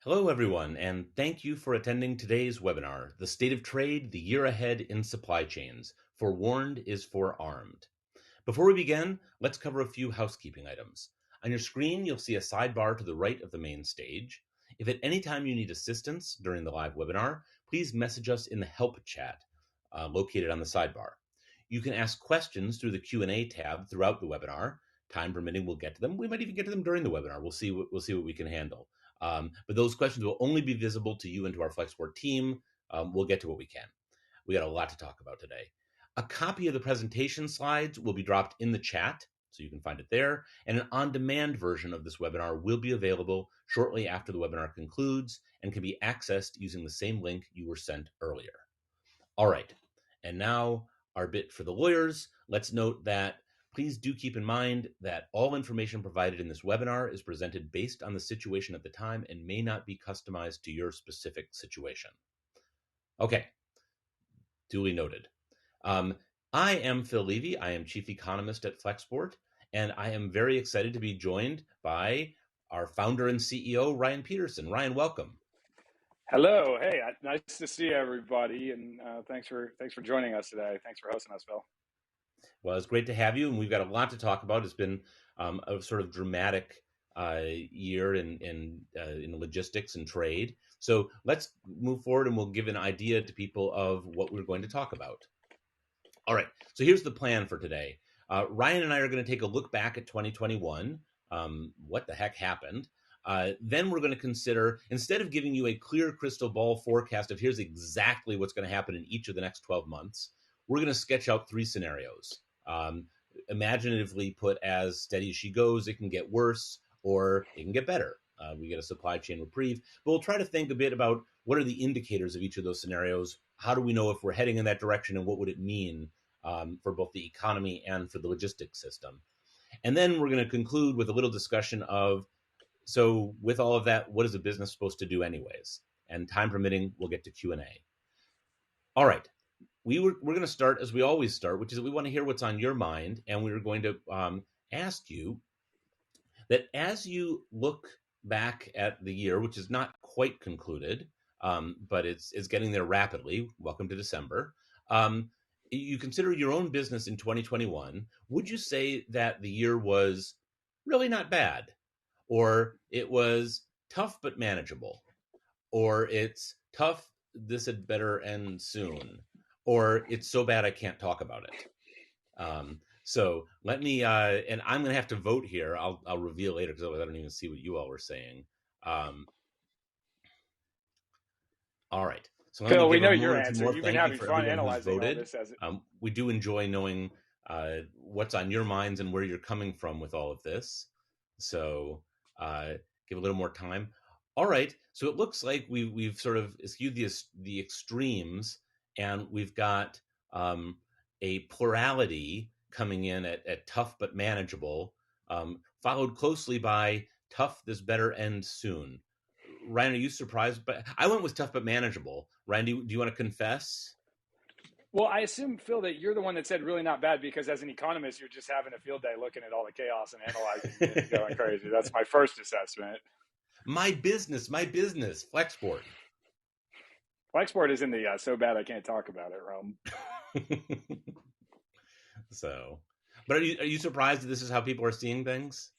Hello, everyone, and thank you for attending today's webinar, The State of Trade, the Year Ahead in Supply Chains. Forewarned is forearmed. Before we begin, let's cover a few housekeeping items. On your screen, you'll see a sidebar to the right of the main stage. If at any time you need assistance during the live webinar, please message us in the Help chat located on the sidebar. You can ask questions through the Q&A tab throughout the webinar. Time permitting, we'll get to them. We might even get to them during the webinar. We'll see what we can handle. But those questions will only be visible to you and to our Flexport team. We'll get to what we can. We got a lot to talk about today. A copy of the presentation slides will be dropped in the chat, so you can find it there. And an on-demand version of this webinar will be available shortly after the webinar concludes and can be accessed using the same link you were sent earlier. All right, and now our bit for the lawyers. Let's note that please do keep in mind that all information provided in this webinar is presented based on the situation at the time and may not be customized to your specific situation. Okay, duly noted. I am Phil Levy. I am Chief Economist at Flexport, and I am very excited to be joined by our founder and CEO, Ryan Petersen. Ryan, welcome. Hello. Hey, nice to see everybody, and thanks for joining us today. Thanks for hosting us, Phil. Well, it's great to have you, and we've got a lot to talk about. It's been a sort of dramatic year in logistics and trade. So let's move forward, and we'll give an idea to people of what we're going to talk about. All right, so here's the plan for today. Ryan and I are going to take a look back at 2021. What the heck happened? Then we're going to consider, instead of giving you a clear crystal ball forecast of here's exactly what's going to happen in each of the next 12 months, we're going to sketch out 3 scenarios. Imaginatively put as steady as she goes, it can get worse or it can get better. We get a supply chain reprieve, but we'll try to think a bit about what are the indicators of each of those scenarios. How do we know if we're heading in that direction, and what would it mean for both the economy and for the logistics system? And then we're going to conclude with a little discussion of, so with all of that, what is a business supposed to do anyways? And time permitting, we'll get to Q&A. All right. We're going to start as we always start, which is that we want to hear what's on your mind, and we're going to ask you that as you look back at the year, which is not quite concluded, but it's getting there rapidly. Welcome to December. You consider your own business in 2021. Would you say that the year was really not bad, or it was tough but manageable, or it's tough, this had better end soon, or it's so bad I can't talk about it? So let me, and I'm going to have to vote here. I'll reveal later because otherwise I don't even see what you all were saying. All right. So Phil, we know your answer. You've been having fun analyzing all this. We do enjoy knowing what's on your minds and where you're coming from with all of this. So give a little more time. All right. So it looks like we've sort of skewed the extremes, and we've got a plurality coming in at tough but manageable, followed closely by tough, this better end soon. Ryan, are you surprised? But I went with tough but manageable. Ryan, do you want to confess? Well, I assume, Phil, that you're the one that said really not bad, because as an economist, you're just having a field day looking at all the chaos and analyzing it and going crazy. That's my first assessment. My business, Flexport. Flexport is in the so bad I can't talk about it realm. So, but are you surprised that this is how people are seeing things?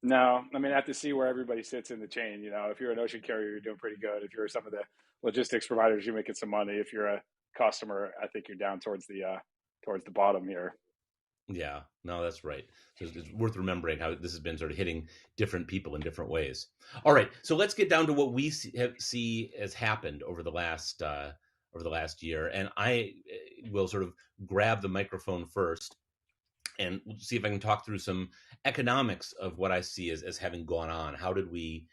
No, I mean, I have to see where everybody sits in the chain. You know, if you're an ocean carrier, you're doing pretty good. If you're some of the logistics providers, you're making some money. If you're a customer, I think you're down towards the bottom here. Yeah, no, that's right. So it's worth remembering how this has been sort of hitting different people in different ways. All right, so let's get down to what we see has happened over the last year, and I will sort of grab the microphone first and see if I can talk through some economics of what I see as having gone on. How did we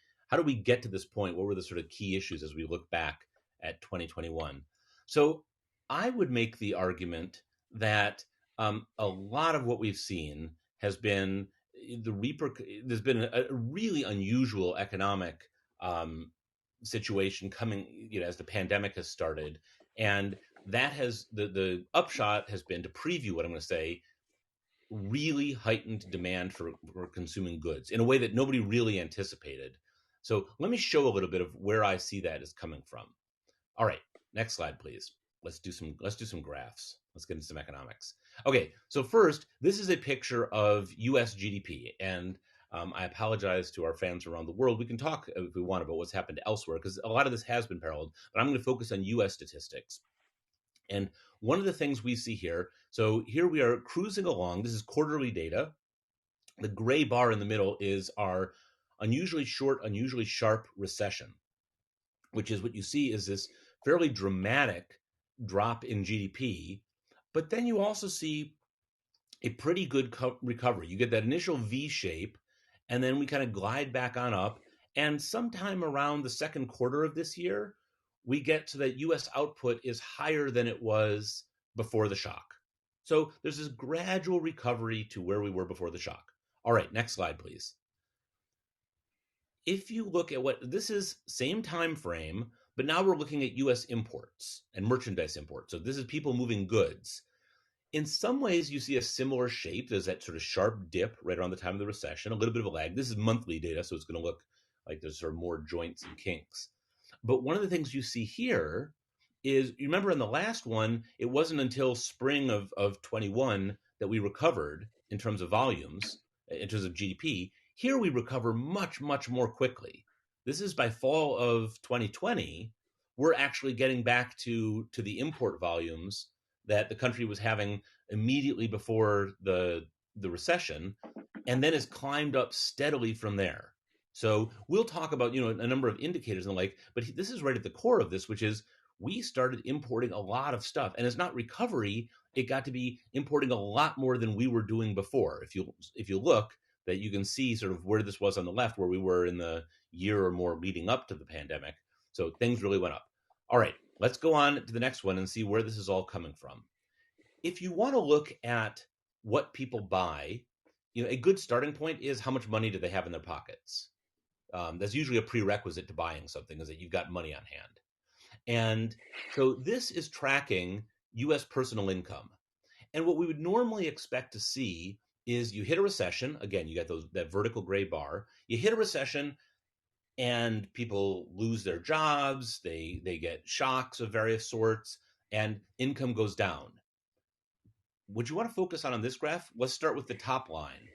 get to this point? What were the sort of key issues as we look back at 2021? So I would make the argument that a lot of what we've seen has been there's been a really unusual economic situation coming, as the pandemic has started, and that has the upshot has been, to preview what I'm going to say, really heightened demand for consuming goods in a way that nobody really anticipated. So let me show a little bit of where I see that is coming from. All right, next slide, please. Let's do some graphs. Let's get into some economics. Okay, so first, this is a picture of U.S. GDP, and I apologize to our fans around the world. We can talk if we want about what's happened elsewhere, because a lot of this has been paralleled, but I'm going to focus on U.S. statistics. And one of the things we see here, so here we are cruising along. This is quarterly data. The gray bar in the middle is our unusually short, unusually sharp recession, which is what you see is this fairly dramatic drop in GDP. But then you also see a pretty good recovery. You get that initial V shape, and then we kind of glide back on up. And sometime around the second quarter of this year, we get to that US output is higher than it was before the shock. So there's this gradual recovery to where we were before the shock. All right, next slide, please. If you look at what this is, same time frame, but now we're looking at US imports and merchandise imports. So this is people moving goods. In some ways, you see a similar shape. There's that sort of sharp dip right around the time of the recession, a little bit of a lag. This is monthly data, so it's going to look like there's sort of more joints and kinks. But one of the things you see here is, you remember in the last one, it wasn't until spring of 21 that we recovered in terms of volumes, in terms of GDP. Here we recover much, much more quickly. This is by fall of 2020, we're actually getting back to the import volumes that the country was having immediately before the recession, and then has climbed up steadily from there. So we'll talk about a number of indicators and the like, but this is right at the core of this, which is we started importing a lot of stuff, and it's not recovery. It got to be importing a lot more than we were doing before. If you look, that you can see sort of where this was on the left, where we were in the year or more leading up to the pandemic. So things really went up. All right, let's go on to the next one and see where this is all coming from. If you want to look at what people buy, a good starting point is how much money do they have in their pockets. That's usually a prerequisite to buying something, is that you've got money on hand. And so this is tracking U.S. personal income. And what we would normally expect to see is you hit a recession. Again, you got that vertical gray bar. You hit a recession, and people lose their jobs. They get shocks of various sorts, and income goes down. What you want to focus on this graph, let's start with the top line.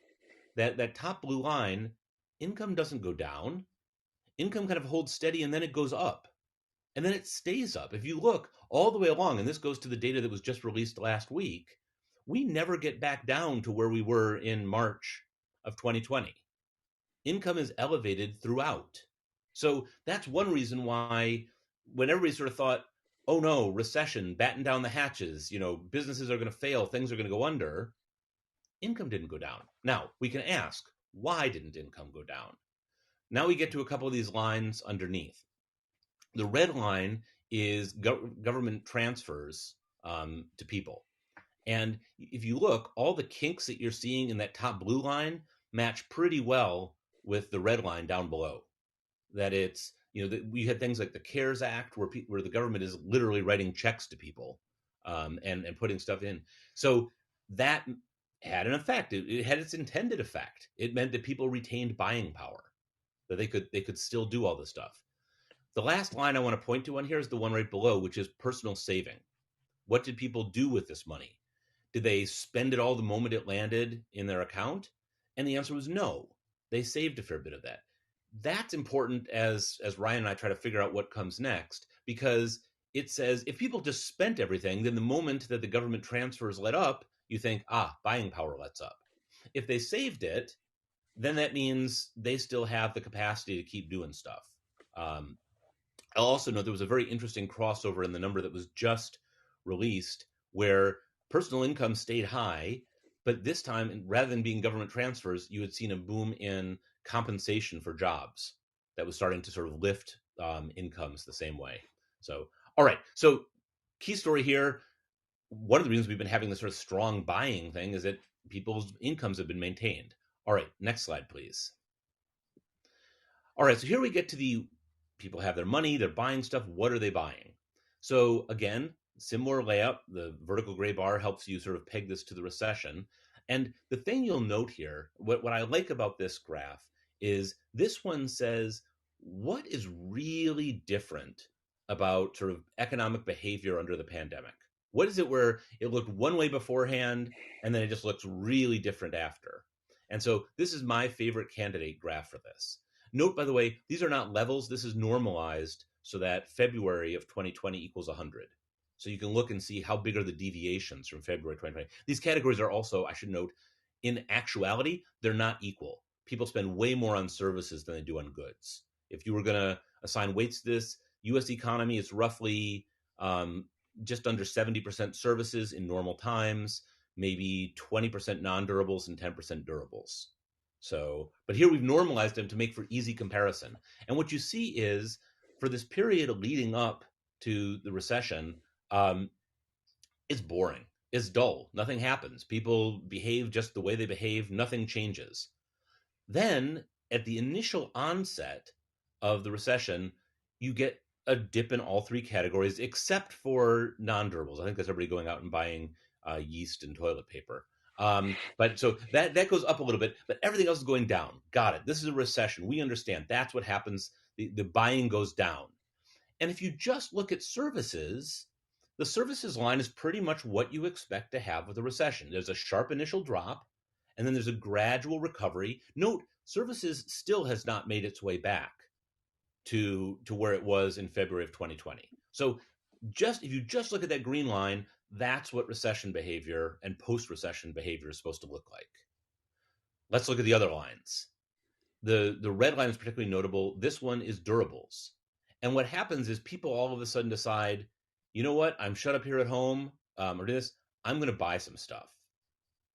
That top blue line, income doesn't go down. Income kind of holds steady, and then it goes up. And then it stays up. If you look all the way along, and this goes to the data that was just released last week, we never get back down to where we were in March of 2020. Income is elevated throughout. So that's one reason why when everybody sort of thought, oh no, recession, batten down the hatches, businesses are going to fail, things are going to go under, income didn't go down. Now, we can ask, why didn't income go down? Now we get to a couple of these lines underneath. The red line is government transfers to people. And if you look, all the kinks that you're seeing in that top blue line match pretty well with the red line down below. That it's, we had things like the CARES Act where the government is literally writing checks to people and putting stuff in. So that had an effect. It had its intended effect. It meant that people retained buying power, that they could still do all this stuff. The last line I want to point to on here is the one right below, which is personal saving. What did people do with this money? Did they spend it all the moment it landed in their account? And the answer was no. They saved a fair bit of that. That's important as Ryan and I try to figure out what comes next, because it says if people just spent everything, then the moment that the government transfers let up, you think, buying power lets up. If they saved it, then that means they still have the capacity to keep doing stuff. I'll also note there was a very interesting crossover in the number that was just released where personal income stayed high, but this time, rather than being government transfers, you had seen a boom in compensation for jobs that was starting to sort of lift incomes the same way. So, all right. So, key story here. One of the reasons we've been having this sort of strong buying thing is that people's incomes have been maintained. All right. Next slide, please. All right. So here we get to the people have their money, they're buying stuff. What are they buying? So again, similar layout. The vertical gray bar helps you sort of peg this to the recession. And the thing you'll note here, what I like about this graph is this one says what is really different about sort of economic behavior under the pandemic? What is it where it looked one way beforehand and then it just looks really different after? And so this is my favorite candidate graph for this. Note, by the way, these are not levels. This is normalized so that February of 2020 equals 100. So you can look and see how big are the deviations from February 2020. These categories are also, I should note, in actuality, they're not equal. People spend way more on services than they do on goods. If you were going to assign weights to this, U.S. economy is roughly just under 70% services in normal times, maybe 20% non-durables and 10% durables. So, but here we've normalized them to make for easy comparison. And what you see is for this period leading up to the recession, it's boring. It's dull. Nothing happens. People behave just the way they behave. Nothing changes. Then, at the initial onset of the recession, you get a dip in all three categories except for non-durables. I think that's everybody going out and buying yeast and toilet paper. But so that goes up a little bit, but everything else is going down. Got it. This is a recession. We understand. That's what happens. The buying goes down. And if you just look at services, the services line is pretty much what you expect to have with a recession. There's a sharp initial drop, and then there's a gradual recovery. Note, services still has not made its way back to where it was in February of 2020. So just if you just look at that green line, that's what recession behavior and post-recession behavior is supposed to look like. Let's look at the other lines. The red line is particularly notable. This one is durables. And what happens is people all of a sudden decide, you know what, I'm shut up here at home, or this, I'm going to buy some stuff.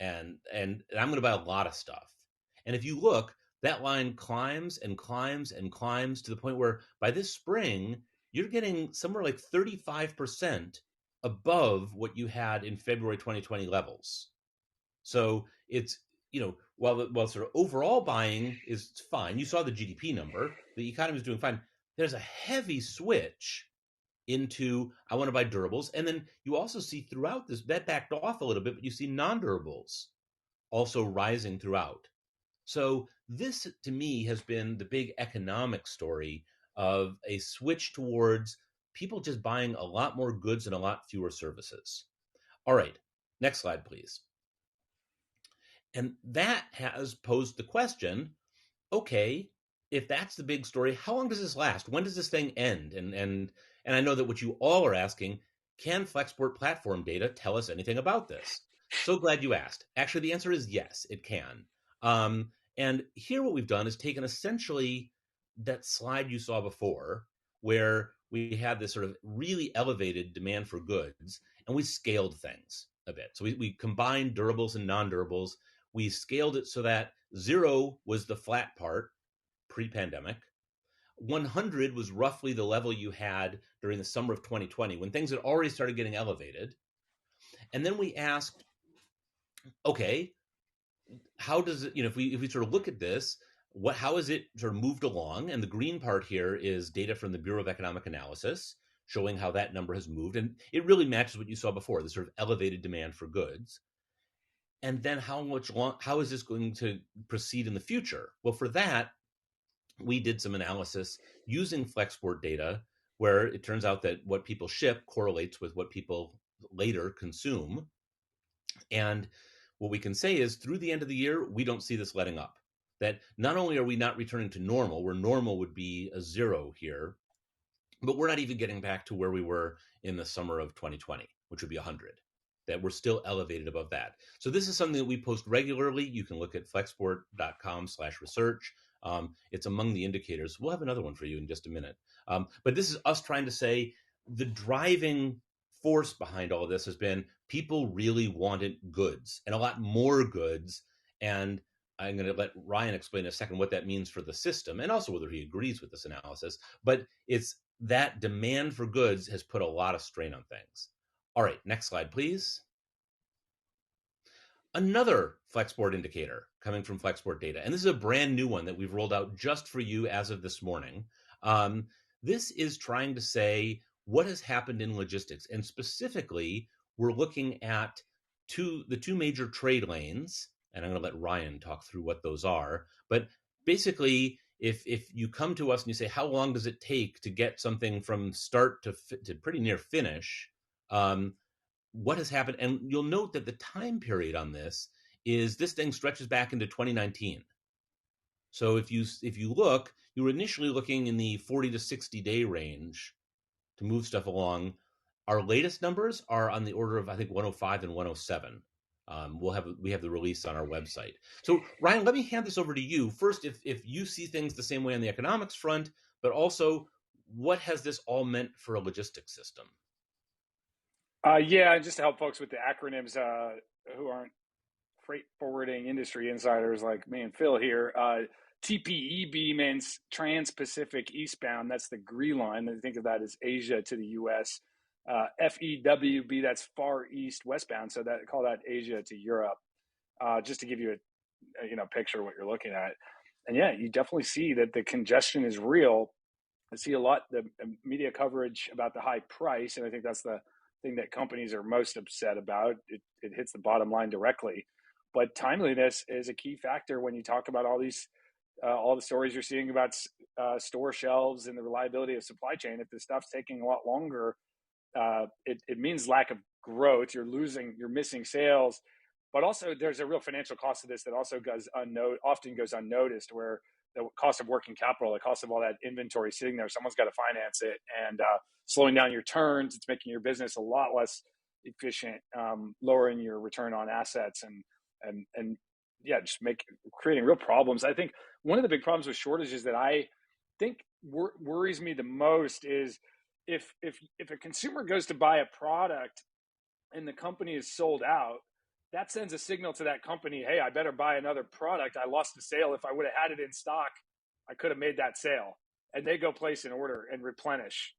And I'm going to buy a lot of stuff. And if you look, that line climbs and climbs and climbs to the point where by this spring, you're getting somewhere like 35% above what you had in February 2020 levels. So it's, while sort of overall buying is fine, you saw the GDP number, the economy is doing fine. There's a heavy switch into I want to buy durables, and then you also see throughout this that backed off a little bit, but you see non-durables also rising throughout. So this, to me, has been the big economic story of a switch towards people just buying a lot more goods and a lot fewer services. All right, next slide, please. And that has posed the question, okay, if that's the big story, how long does this last? When does this thing end? And I know that what you all are asking, can Flexport platform data tell us anything about this? So glad you asked. Actually, the answer is yes, it can. And here what we've done is taken essentially that slide you saw before, where we had this sort of really elevated demand for goods, and we scaled things a bit. So we combined durables and non-durables. We scaled it so that 0 was the flat part pre-pandemic. 100 was roughly the level you had during the summer of 2020 when things had already started getting elevated. And then we asked, okay, how does it, if we sort of look at this, how has it sort of moved along? And the green part here is data from the Bureau of Economic Analysis showing how that number has moved. And it really matches what you saw before, the sort of elevated demand for goods. And then how is this going to proceed in the future? Well, for that, we did some analysis using Flexport data, where it turns out that what people ship correlates with what people later consume. And what we can say is through the end of the year, we don't see this letting up. That not only are we not returning to normal, where normal would be a 0 here, but we're not even getting back to where we were in the summer of 2020, which would be 100. That we're still elevated above that. So this is something that we post regularly. You can look at flexport.com/research. It's among the indicators. We'll have another one for you in just a minute. But this is us trying to say the driving force behind all of this has been people really wanted goods and a lot more goods. And I'm going to let Ryan explain in a second what that means for the system and also whether he agrees with this analysis. But it's that demand for goods has put a lot of strain on things. All right, next slide, please. Another Flexport indicator coming from Flexport data, and this is a brand new one that we've rolled out just for you as of this morning. This is trying to say what has happened in logistics, and specifically, we're looking at the two major trade lanes, and I'm going to let Ryan talk through what those are. But basically, if you come to us and you say, how long does it take to get something from start to pretty near finish? What has happened? And you'll note that the time period on this thing stretches back into 2019. So if you look, you were initially looking in the 40 to 60 day range to move stuff along. Our latest numbers are on the order of, I think, 105 and 107. We have the release on our website. So Ryan, let me hand this over to you first. If you see things the same way on the economics front, but also what has this all meant for a logistics system? Yeah, just to help folks with the acronyms who aren't freight forwarding industry insiders like me and Phil here. TPEB means Trans-Pacific Eastbound. That's the GRE line. I think of that as Asia to the U.S. FEWB, that's Far East Westbound. So call that Asia to Europe. Just to give you a picture of what you're looking at. And yeah, you definitely see that the congestion is real. I see a lot the media coverage about the high price, and I think that's the thing that companies are most upset about. It hits the bottom line directly, but timeliness is a key factor when you talk about all the stories you're seeing about store shelves and the reliability of supply chain. If the stuff's taking a lot longer, it means lack of growth. You're missing sales, but also there's a real financial cost to this that also often goes unnoticed, where the cost of working capital, the cost of all that inventory sitting there, someone's got to finance it, and slowing down your turns, it's making your business a lot less efficient, lowering your return on assets, and yeah, just creating real problems. I think one of the big problems with shortages that I think worries me the most is if a consumer goes to buy a product and the company is sold out, that sends a signal to that company, hey, I better buy another product. I lost a sale. If I would have had it in stock, I could have made that sale. And they go place an order and replenish.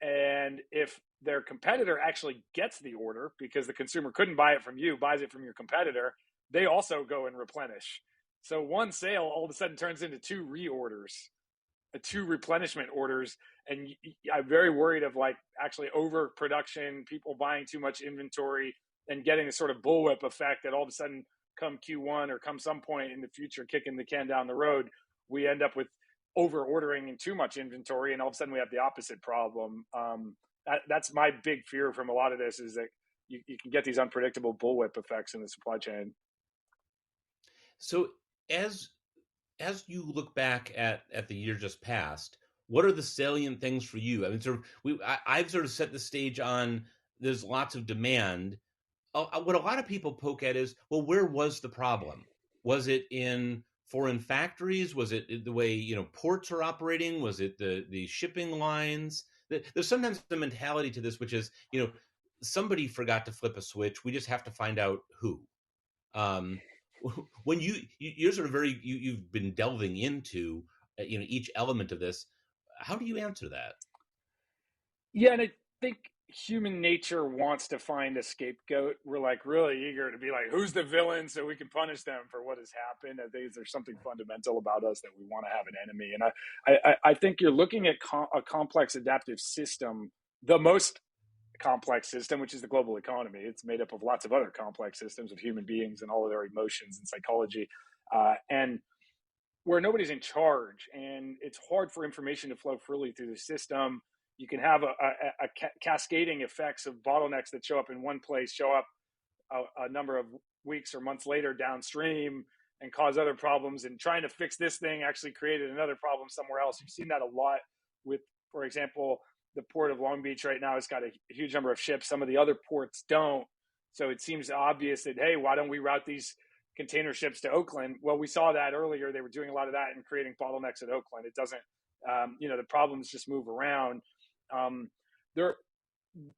And if their competitor actually gets the order because the consumer couldn't buy it from you, buys it from your competitor, they also go and replenish. So one sale all of a sudden turns into two reorders, two replenishment orders. And I'm very worried of actually overproduction, people buying too much inventory, and getting a sort of bullwhip effect that all of a sudden come Q1 or come some point in the future, kicking the can down the road, we end up with over ordering and too much inventory. And all of a sudden we have the opposite problem. That's my big fear from a lot of this, is that you can get these unpredictable bullwhip effects in the supply chain. So as you look back at the year just past, what are the salient things for you? I mean, I've sort of set the stage on there's lots of demand. What a lot of people poke at is, well, where was the problem? Was it in foreign factories? Was it the way ports are operating? Was it the shipping lines? There's sometimes the mentality to this, which is somebody forgot to flip a switch. We just have to find out who. When you're sort of you've been delving into each element of this. How do you answer that? Yeah, and I think human nature wants to find a scapegoat. We're really eager to be who's the villain so we can punish them for what has happened. I think there's something fundamental about us that we want to have an enemy. And I think you're looking at a complex adaptive system, the most complex system, which is the global economy. It's made up of lots of other complex systems of human beings and all of their emotions and psychology, and where nobody's in charge, and it's hard for information to flow freely through the system. You can have a cascading effects of bottlenecks that show up in one place, show up a number of weeks or months later downstream, and cause other problems. And trying to fix this thing actually created another problem somewhere else. You've seen that a lot with, for example, the port of Long Beach right now has got a huge number of ships. Some of the other ports don't. So it seems obvious that, hey, why don't we route these container ships to Oakland? Well, we saw that earlier. They were doing a lot of that and creating bottlenecks at Oakland. It doesn't, the problems just move around. And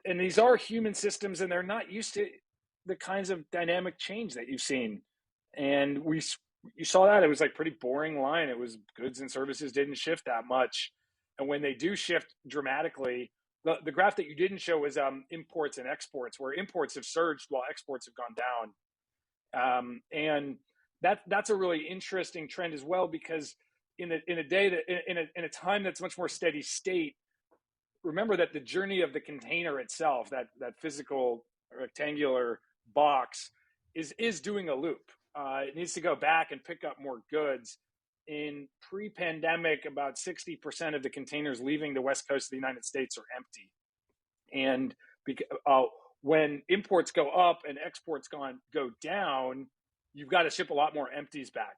these are human systems, and they're not used to the kinds of dynamic change that you've seen. And you saw that. It was pretty boring line. It was goods and services didn't shift that much. And when they do shift dramatically, the graph that you didn't show was imports and exports, where imports have surged while exports have gone down. And that's a really interesting trend as well, because in a time that's much more steady state, remember that the journey of the container itself, that physical rectangular box, is doing a loop. It needs to go back and pick up more goods. in pre-pandemic, about 60% of the containers leaving the West Coast of the United States are empty. And when imports go up and exports go down, you've got to ship a lot more empties back.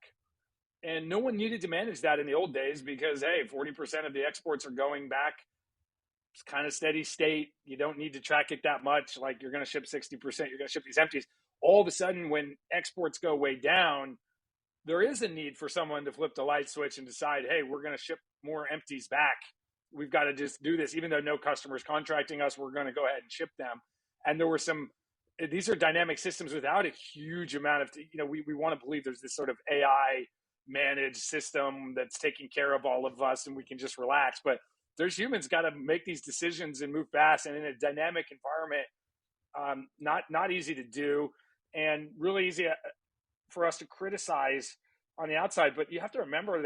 And no one needed to manage that in the old days because, hey, 40% of the exports are going back. It's kind of steady state. You don't need to track it that much. Like, you're going to ship 60%, you're going to ship these empties. All of a sudden, when exports go way down, there is a need for someone to flip the light switch and decide, hey, we're going to ship more empties back. We've got to just do this. Even though no customer is contracting us, we're going to go ahead and ship them. And there were these are dynamic systems without a huge amount of, we want to believe there's this sort of AI managed system that's taking care of all of us and we can just relax. But there's humans got to make these decisions and move fast. And in a dynamic environment, not easy to do and really easy for us to criticize on the outside. But you have to remember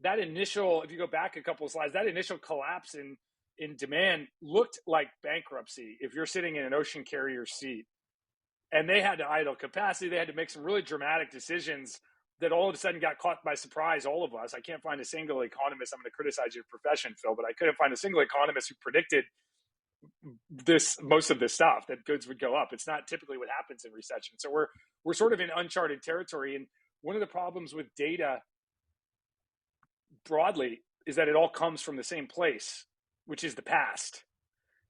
that initial, if you go back a couple of slides, that initial collapse in demand looked like bankruptcy. If you're sitting in an ocean carrier seat and they had to idle capacity, they had to make some really dramatic decisions that all of a sudden got caught by surprise, all of us. I can't find a single economist. I'm going to criticize your profession, Phil, but I couldn't find a single economist who predicted most of this stuff, that goods would go up. It's not typically what happens in recession. So we're sort of in uncharted territory. And one of the problems with data broadly is that it all comes from the same place, which is the past.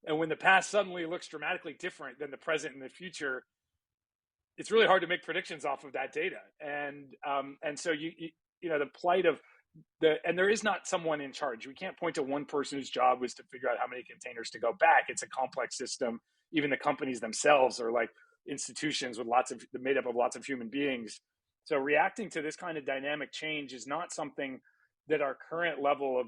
And when the past suddenly looks dramatically different than the present and the future, it's really hard to make predictions off of that data. And so the plight of and there is not someone in charge. We can't point to one person whose job was to figure out how many containers to go back. It's a complex system. Even the companies themselves are like institutions with made up of lots of human beings. So reacting to this kind of dynamic change is not something that our current level of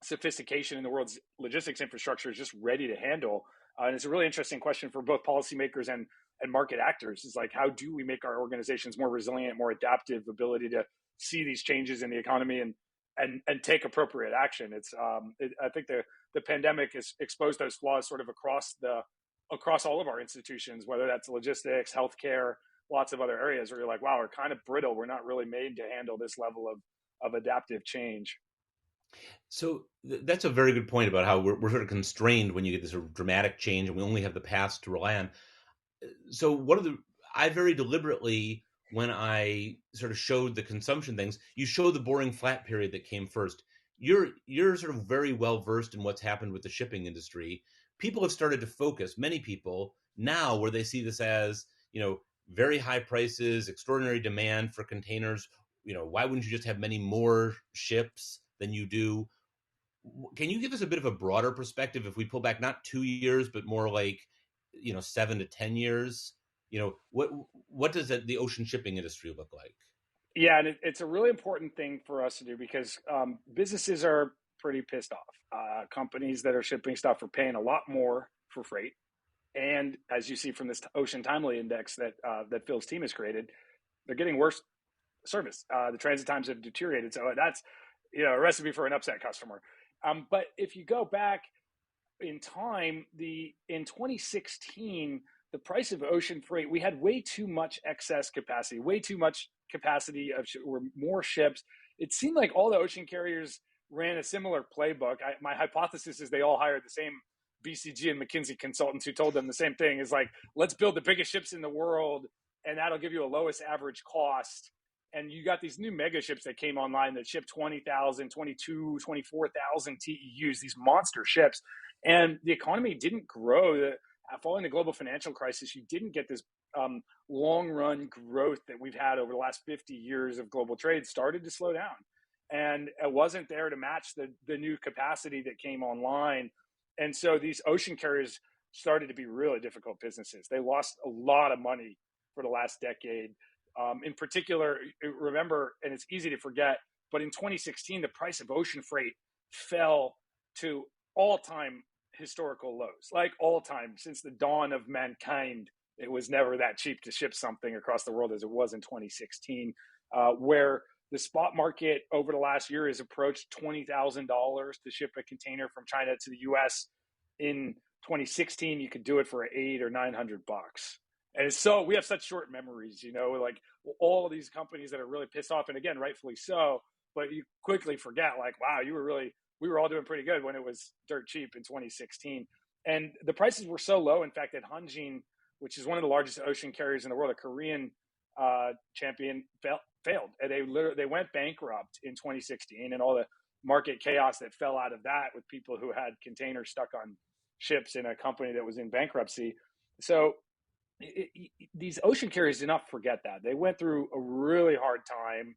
sophistication in the world's logistics infrastructure is just ready to handle. And it's a really interesting question for both policymakers and market actors. Is like, how do we make our organizations more resilient, more adaptive, ability to see these changes in the economy and take appropriate action? I think the pandemic has exposed those flaws sort of across all of our institutions, whether that's logistics, healthcare, lots of other areas where you're like, wow, we're kind of brittle. We're not really made to handle this level of adaptive change. So that's a very good point about how we're sort of constrained when you get this sort of dramatic change and we only have the past to rely on. So I very deliberately, when I sort of showed the consumption things, you show the boring flat period that came first. You're sort of very well versed in what's happened with the shipping industry. People have started to focus, many people now, where they see this as, very high prices, extraordinary demand for containers. Why wouldn't you just have many more ships than you do? Can you give us a bit of a broader perspective if we pull back not 2 years, but more like 7 to 10 years? What does the ocean shipping industry look like? Yeah, and it's a really important thing for us to do because businesses are pretty pissed off. Companies that are shipping stuff are paying a lot more for freight, and as you see from this Ocean Timely Index that Phil's team has created, they're getting worse service. The transit times have deteriorated, so that's a recipe for an upset customer. But if you go back in time, in 2016, the price of ocean freight, we had way too much excess capacity, way too much capacity or more ships. It seemed like all the ocean carriers ran a similar playbook. My hypothesis is they all hired the same BCG and McKinsey consultants who told them the same thing. Is like, let's build the biggest ships in the world, and that'll give you a lowest average cost. And you got these new mega ships that came online that ship 20,000, 22, 24,000 TEUs, these monster ships. And the economy didn't grow. Following the global financial crisis, you didn't get this long-run growth that we've had over the last 50 years of global trade. Started to slow down. And it wasn't there to match the new capacity that came online. And so these ocean carriers started to be really difficult businesses. They lost a lot of money for the last decade. In particular, remember, and it's easy to forget, but in 2016, the price of ocean freight fell to all-time historical lows, like all time since the dawn of mankind. It was never that cheap to ship something across the world as it was in 2016, where the spot market over the last year has approached $20,000 to ship a container from China to the US. In 2016, you could do it for $800 or $900. And so we have such short memories, like all of these companies that are really pissed off, and again, rightfully so. but you quickly forget, like, wow, we were all doing pretty good when it was dirt cheap in 2016. And the prices were so low, in fact, that Hanjin, which is one of the largest ocean carriers in the world, a Korean champion, failed. And they went bankrupt in 2016, and all the market chaos that fell out of that with people who had containers stuck on ships in a company that was in bankruptcy. So these ocean carriers do not forget that. They went through a really hard time.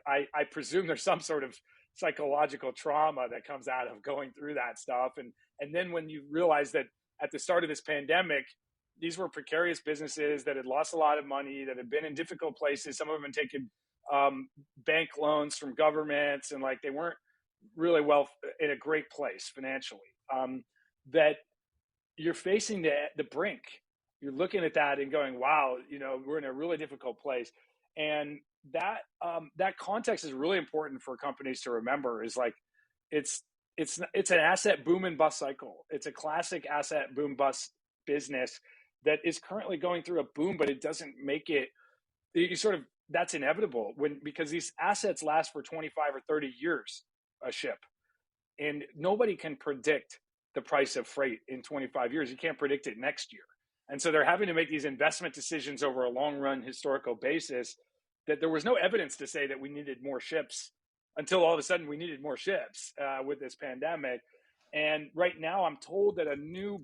I presume there's some sort of psychological trauma that comes out of going through that stuff. And then when you realize that at the start of this pandemic, these were precarious businesses that had lost a lot of money, that had been in difficult places. Some of them had taken bank loans from governments, and like they weren't really well in a great place financially. That you're facing the brink. You're looking at that and going, "Wow, we're in a really difficult place." And that context is really important for companies to remember. Is like it's an asset boom and bust cycle. It's a classic asset boom bust business that is currently going through a boom, but it doesn't make it. You sort of that's inevitable because these assets last for 25 or 30 years a ship, and nobody can predict the price of freight in 25 years. You can't predict it next year. And so they're having to make these investment decisions over a long run historical basis that there was no evidence to say that we needed more ships until all of a sudden we needed more ships with this pandemic. And right now I'm told that a new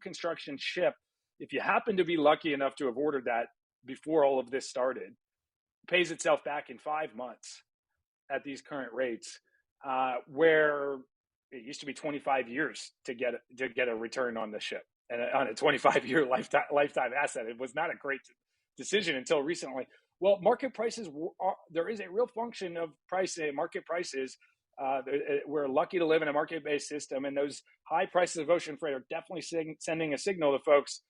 construction ship, if you happen to be lucky enough to have ordered that before all of this started, pays itself back in 5 months at these current rates, where it used to be 25 years to get a return on the ship and on a 25-year lifetime asset. It was not a great decision until recently. Well, market prices, there is a real function of market prices. We're lucky to live in a market-based system, and those high prices of ocean freight are definitely sending a signal to folks: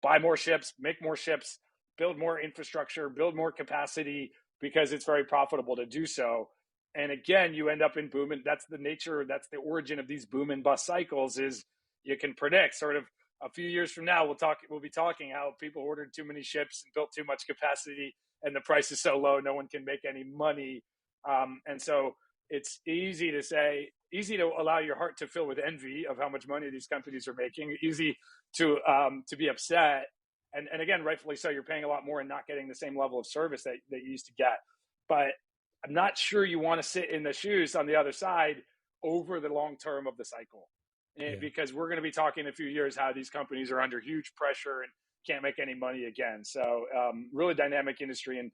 buy more ships, make more ships, build more infrastructure, build more capacity, because it's very profitable to do so. And again, you end up in boom, and that's the origin of these boom and bust cycles. Is you can predict sort of a few years from now, we'll be talking how people ordered too many ships and built too much capacity, and the price is so low, no one can make any money. And so it's easy to allow your heart to fill with envy of how much money these companies are making, easy to be upset. And again, rightfully so, you're paying a lot more and not getting the same level of service that you used to get. But I'm not sure you want to sit in the shoes on the other side over the long term of the cycle. Because we're going to be talking in a few years how these companies are under huge pressure and can't make any money again. So really dynamic industry. And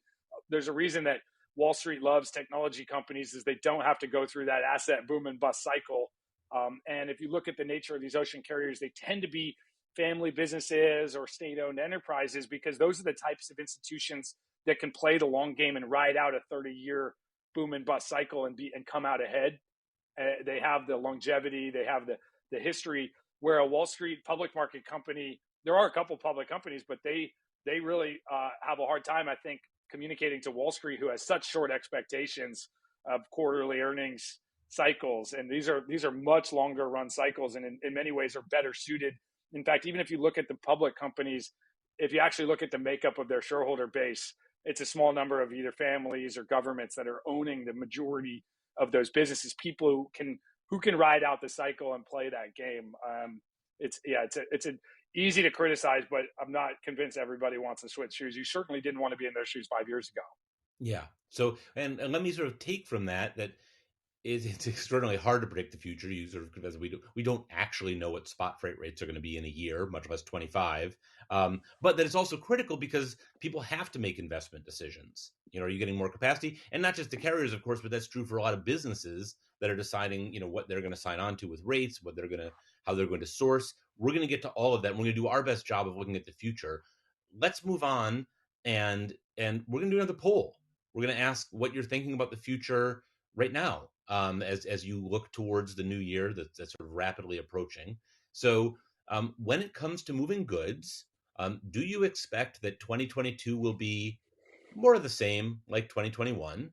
there's a reason that Wall Street loves technology companies, is they don't have to go through that asset boom and bust cycle. And if you look at the nature of these ocean carriers, they tend to be family businesses or state-owned enterprises, because those are the types of institutions that can play the long game and ride out a 30-year boom and bust cycle and come out ahead. They have the longevity, they have the history, where a Wall Street public market company, there are a couple public companies, but they really have a hard time, I think, communicating to Wall Street, who has such short expectations of quarterly earnings cycles. And these are much longer run cycles, and in many ways are better suited. In fact, even if you look at the public companies, if you actually look at the makeup of their shareholder base, it's a small number of either families or governments that are owning the majority of those businesses, people who can ride out the cycle and play that game. It's easy to criticize, but I'm not convinced everybody wants to switch shoes. You certainly didn't want to be in their shoes 5 years ago. Yeah. So, and let me sort of take from that it's extraordinarily hard to predict the future. Because we don't actually know what spot freight rates are going to be in a year, much less 25. But that it's also critical because people have to make investment decisions. Are you getting more capacity? And not just the carriers, of course, but that's true for a lot of businesses that are deciding, what they're going to sign on to with rates, how they're going to source. We're going to get to all of that. And we're going to do our best job of looking at the future. Let's move on, and we're going to do another poll. We're going to ask what you're thinking about the future right now, as you look towards the new year that's sort of rapidly approaching. So when it comes to moving goods, do you expect that 2022 will be more of the same like 2021,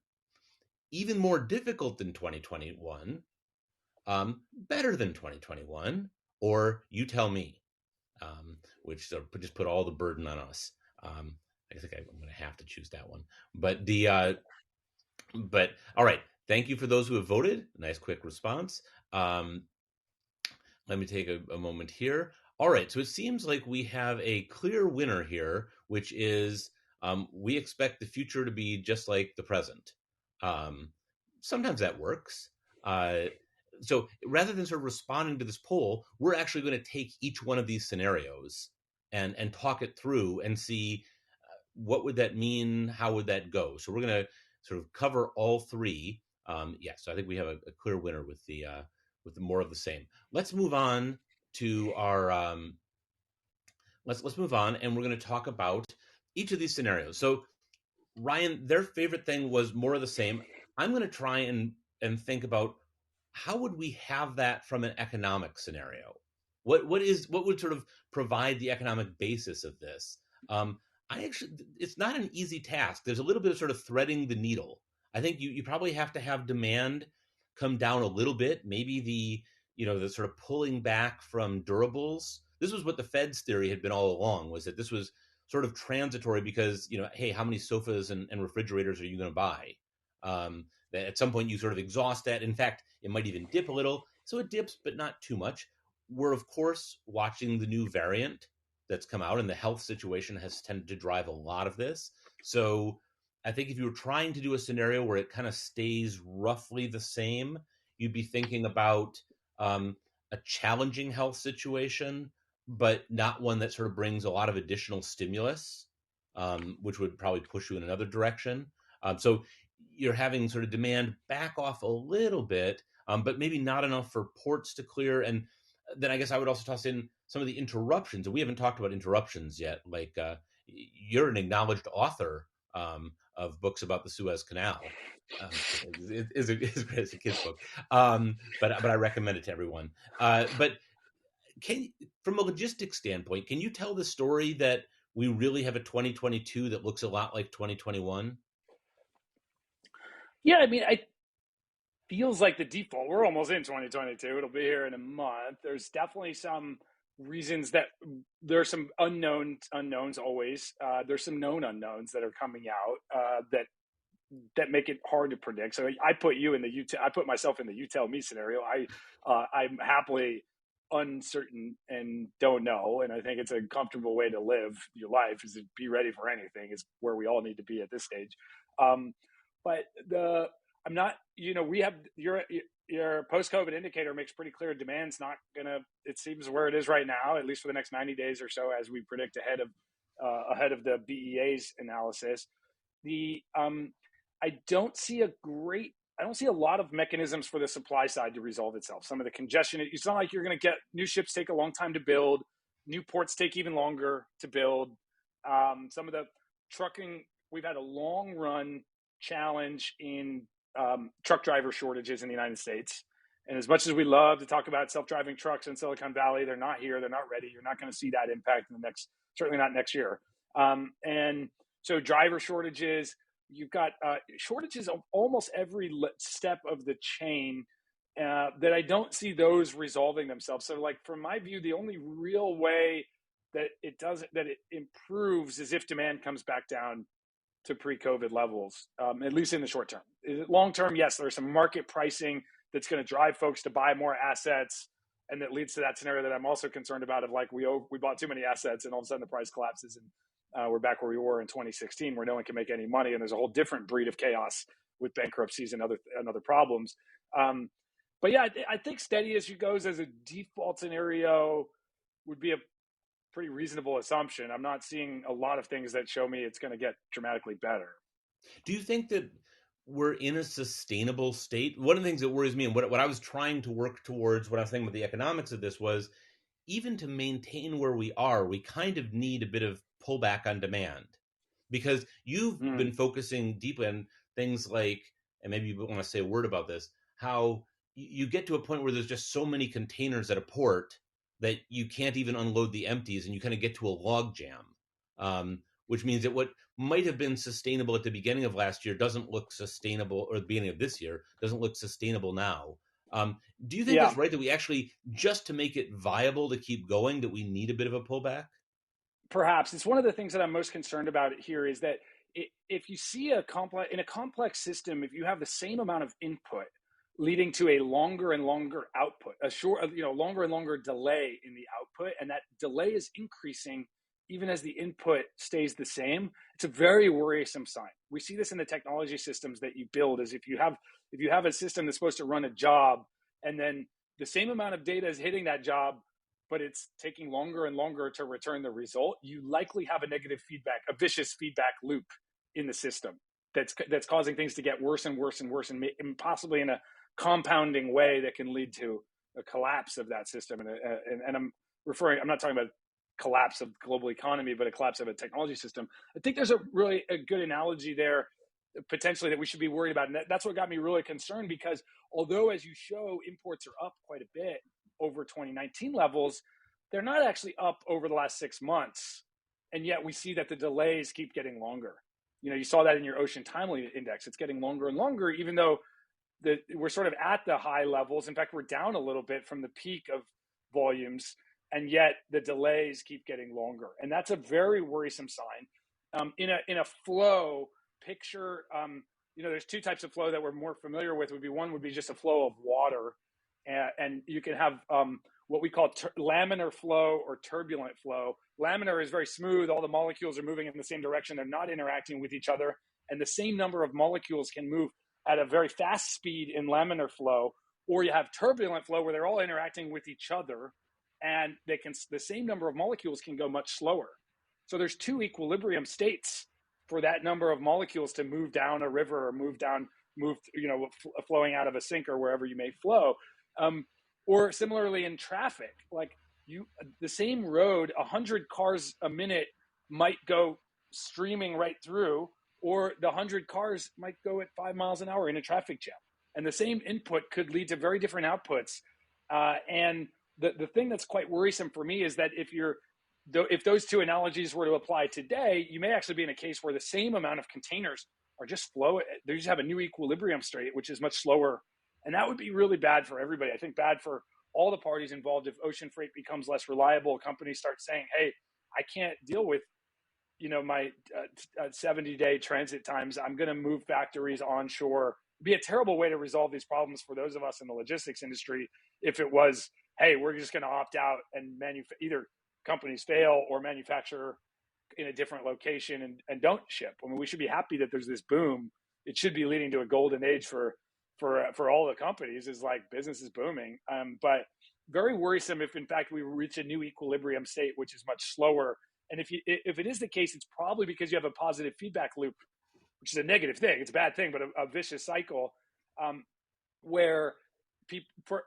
even more difficult than 2021, better than 2021, or you tell me, which sort of just put all the burden on us? I think I'm going to have to choose that one. But all right. Thank you for those who have voted. Nice quick response. Let me take a moment here. All right, so it seems like we have a clear winner here, which is we expect the future to be just like the present. Um, Sometimes that works. Uh, so rather than sort of responding to this poll, we're actually going to take each one of these scenarios and talk it through and see what would that mean, how would that go. So we're going to sort of cover all three. So I think we have a clear winner with the more of the same. Let's move on to our let's move on, and we're going to talk about each of these scenarios. So Ryan, their favorite thing was more of the same. I'm going to try and think about how would we have that from an economic scenario. What would sort of provide the economic basis of this? Um, I actually, it's not an easy task. There's a little bit of sort of threading the needle. I think you probably have to have demand come down a little bit. Maybe the sort of pulling back from durables. This was what the Fed's theory had been all along, was that this was sort of transitory because, hey, how many sofas and refrigerators are you going to buy? That at some point you sort of exhaust that. In fact, it might even dip a little. So it dips, but not too much. We're, of course, watching the new variant that's come out, and the health situation has tended to drive a lot of this. So I think if you were trying to do a scenario where it kind of stays roughly the same, you'd be thinking about a challenging health situation, but not one that sort of brings a lot of additional stimulus, which would probably push you in another direction. So you're having sort of demand back off a little bit, but maybe not enough for ports to clear. And then I guess I would also toss in some of the interruptions. And we haven't talked about interruptions yet. Like you're an acknowledged author of books about the Suez Canal. It is a kid's book, but I recommend it to everyone. But can from a logistics standpoint, can you tell the story that we really have a 2022 that looks a lot like 2021? Yeah, I mean, I feels like the default. We're almost in 2022. It'll be here in a month. There's definitely some reasons that there's some unknowns always. There's some known unknowns that are coming out that make it hard to predict. So I put you in I put myself in the you tell me scenario. I'm happily uncertain and don't know, and I think it's a comfortable way to live your life, is to be ready for anything, is where we all need to be at this stage. But I'm not, we have your post-COVID indicator makes pretty clear demand's not gonna, it seems where it is right now, at least for the next 90 days or so, as we predict ahead of the BEA's analysis. I don't see a lot of mechanisms for the supply side to resolve itself. Some of the congestion, it's not like you're going to get new ships take a long time to build, new ports take even longer to build. Some of the trucking, we've had a long run challenge in truck driver shortages in the United States. And as much as we love to talk about self-driving trucks in Silicon Valley, they're not here, they're not ready. You're not going to see that impact in certainly not next year. And so driver shortages, you've got shortages of almost every step of the chain that I don't see those resolving themselves. So, like, from my view, the only real way that it improves is if demand comes back down to pre-COVID levels, at least in the short term. Long term, yes, there's some market pricing that's going to drive folks to buy more assets, and that leads to that scenario that I'm also concerned about, of like we bought too many assets and all of a sudden the price collapses and we're back where we were in 2016, where no one can make any money, and there's a whole different breed of chaos with bankruptcies and other problems. But yeah, I think steady as she goes as a default scenario would be a pretty reasonable assumption. I'm not seeing a lot of things that show me it's going to get dramatically better. Do you think that we're in a sustainable state? One of the things that worries me, and what I was trying to work towards when I was thinking about the economics of this, was even to maintain where we are, we kind of need a bit of pullback on demand, because you've been focusing deeply on things like, and maybe you want to say a word about this, how you get to a point where there's just so many containers at a port that you can't even unload the empties, and you kind of get to a log jam, which means that what might have been sustainable at the beginning of last year doesn't look sustainable, or the beginning of this year doesn't look sustainable now. Do you think that's right, that we actually, just to make it viable to keep going, that we need a bit of a pullback? Perhaps. It's one of the things that I'm most concerned about here, is that if you see a complex system, if you have the same amount of input leading to a longer and longer output, longer and longer delay in the output, and that delay is increasing even as the input stays the same, it's a very worrisome sign. We see this in the technology systems that you build. Is if you have a system that's supposed to run a job, and then the same amount of data is hitting that job, but it's taking longer and longer to return the result, you likely have a negative feedback, a vicious feedback loop in the system that's causing things to get worse and worse and worse, and possibly in a compounding way that can lead to a collapse of that system. And I'm not talking about collapse of the global economy, but a collapse of a technology system. I think there's a good analogy there potentially that we should be worried about. And that's what got me really concerned, because although, as you show, imports are up quite a bit over 2019 levels, they're not actually up over the last 6 months. And yet we see that the delays keep getting longer. You saw that in your ocean timely index. It's getting longer and longer, even though we're sort of at the high levels. In fact, we're down a little bit from the peak of volumes, and yet the delays keep getting longer. And that's a very worrisome sign. In a flow picture, there's two types of flow that we're more familiar with. One would be just a flow of water, and you can have what we call laminar flow or turbulent flow. Laminar is very smooth. All the molecules are moving in the same direction. They're not interacting with each other. And the same number of molecules can move at a very fast speed in laminar flow. Or you have turbulent flow where they're all interacting with each other, and the same number of molecules can go much slower. So there's two equilibrium states for that number of molecules to move down a river or flowing out of a sink or wherever you may flow. Or similarly in traffic, like the same road, 100 cars a minute might go streaming right through, or the 100 cars might go at 5 miles an hour in a traffic jam. And the same input could lead to very different outputs. And the thing that's quite worrisome for me is that if those two analogies were to apply today, you may actually be in a case where the same amount of containers are just flowing. They just have a new equilibrium state, which is much slower. And that would be really bad for everybody. I think bad for all the parties involved. If ocean freight becomes less reliable, companies start saying, hey, I can't deal with my 70-day transit times. I'm going to move factories onshore. It'd be a terrible way to resolve these problems for those of us in the logistics industry if it was, hey, we're just going to opt out and either companies fail or manufacture in a different location and don't ship. I mean, we should be happy that there's this boom. It should be leading to a golden age for all the companies, is like business is booming. But very worrisome if in fact we reach a new equilibrium state, which is much slower. And if it is the case, it's probably because you have a positive feedback loop, which is a negative thing. It's a bad thing, but a vicious cycle where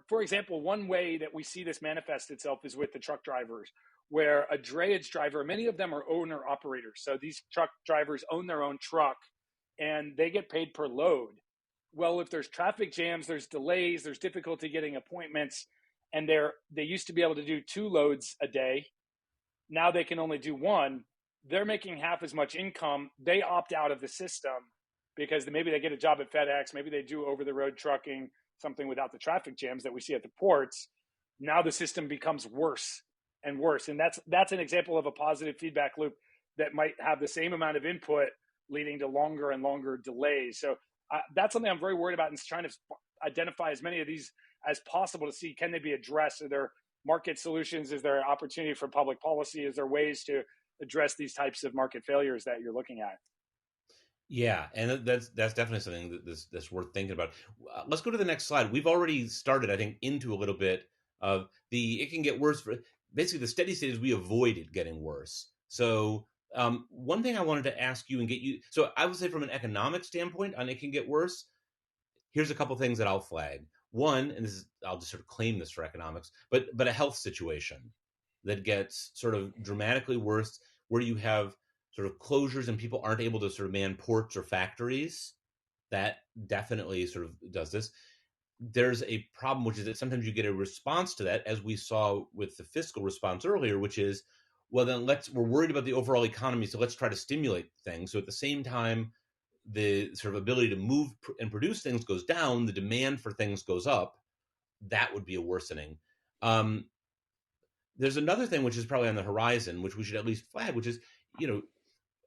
for example, one way that we see this manifest itself is with the truck drivers, where a drayage driver, many of them are owner operators. So these truck drivers own their own truck and they get paid per load. Well, if there's traffic jams, there's delays, there's difficulty getting appointments, and they used to be able to do 2 loads a day. Now they can only do 1. They're making half as much income. They opt out of the system because maybe they get a job at FedEx, maybe they do over-the-road trucking, something without the traffic jams that we see at the ports. Now the system becomes worse and worse. And that's an example of a positive feedback loop that might have the same amount of input leading to longer and longer delays. So that's something I'm very worried about, and trying to identify as many of these as possible to see, can they be addressed? Are there market solutions? Is there an opportunity for public policy? Is there ways to address these types of market failures that you're looking at? Yeah, and that's definitely something that's worth thinking about. Let's go to the next slide. We've already started, I think, into a little bit of it can get worse. Basically, the steady state is we avoid it getting worse. So one thing I wanted to ask you and get you, so I would say from an economic standpoint on it can get worse, here's a couple things that I'll flag. One, and I'll just sort of claim this for economics, but a health situation that gets sort of dramatically worse, where you have sort of closures and people aren't able to sort of man ports or factories. That definitely sort of does this. There's a problem, which is that sometimes you get a response to that, as we saw with the fiscal response earlier, which is, well, then we're worried about the overall economy, so let's try to stimulate things. So at the same time, the sort of ability to move and produce things goes down, the demand for things goes up. That would be a worsening. There's another thing which is probably on the horizon, which we should at least flag, which is,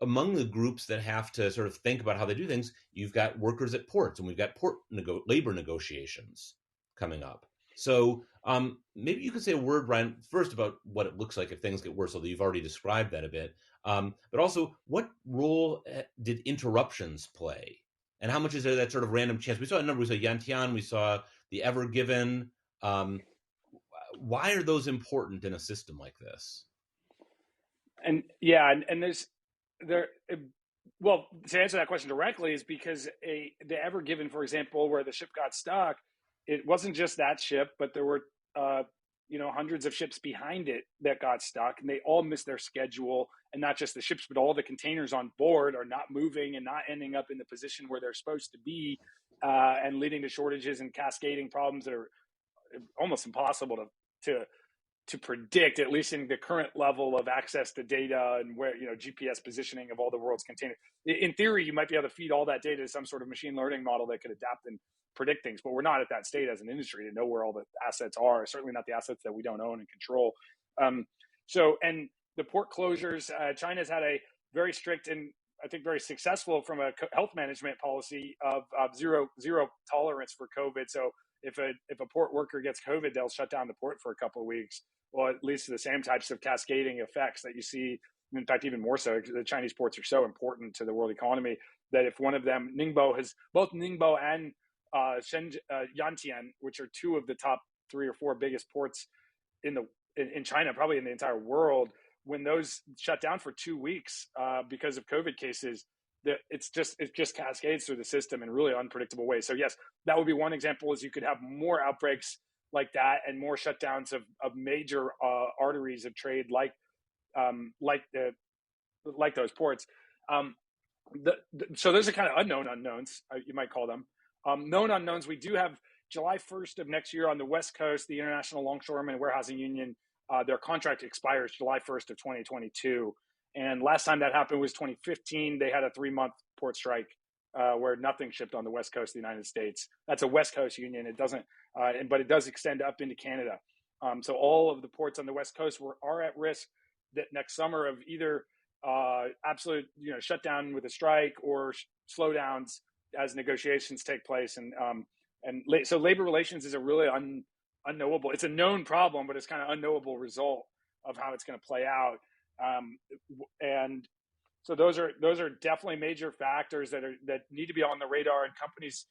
among the groups that have to sort of think about how they do things, you've got workers at ports, and we've got labor negotiations coming up. So maybe you could say a word, Ryan, first about what it looks like if things get worse, although you've already described that a bit. But also, what role did interruptions play? And how much is there that sort of random chance? We saw a number. We saw Yantian. We saw the Ever Given. Why are those important in a system like this? And yeah, and there. Well, to answer that question directly is because the Ever Given, for example, where the ship got stuck, it wasn't just that ship, but there were hundreds of ships behind it that got stuck, and they all missed their schedule. And not just the ships, but all the containers on board are not moving and not ending up in the position where they're supposed to be, and leading to shortages and cascading problems that are almost impossible to predict, at least in the current level of access to data and where, GPS positioning of all the world's containers. In theory, you might be able to feed all that data to some sort of machine learning model that could adapt and predict things, but we're not at that state as an industry to know where all the assets are, certainly not the assets that we don't own and control. And the port closures, China's had a very strict and I think very successful from a health management policy of zero tolerance for COVID. So if a port worker gets COVID, they'll shut down the port for a couple of weeks. Well, it leads to the same types of cascading effects that you see. In fact, even more so, the Chinese ports are so important to the world economy that if one of them, both Ningbo and Yantian, which are two of the top 3 or 4 biggest ports in China, probably in the entire world, when those shut down for 2 weeks because of COVID cases, it just cascades through the system in really unpredictable ways. So yes, that would be one example. Is you could have more outbreaks like that and more shutdowns of major arteries of trade like those ports. So those are kind of unknown unknowns, you might call them. Known unknowns, we do have July 1st of next year on the West Coast, the International Longshoremen and Warehousing Union, their contract expires July 1st of 2022. And last time that happened was 2015. They had a 3-month port strike where nothing shipped on the West Coast of the United States. That's a West Coast union. It doesn't, but it does extend up into Canada. So all of the ports on the West Coast are at risk that next summer of either absolute shutdown with a strike or slowdowns as negotiations take place. So labor relations is a really unknowable. It's a known problem, but it's kind of unknowable result of how it's going to play out. And so those are definitely major factors that need to be on the radar, and companies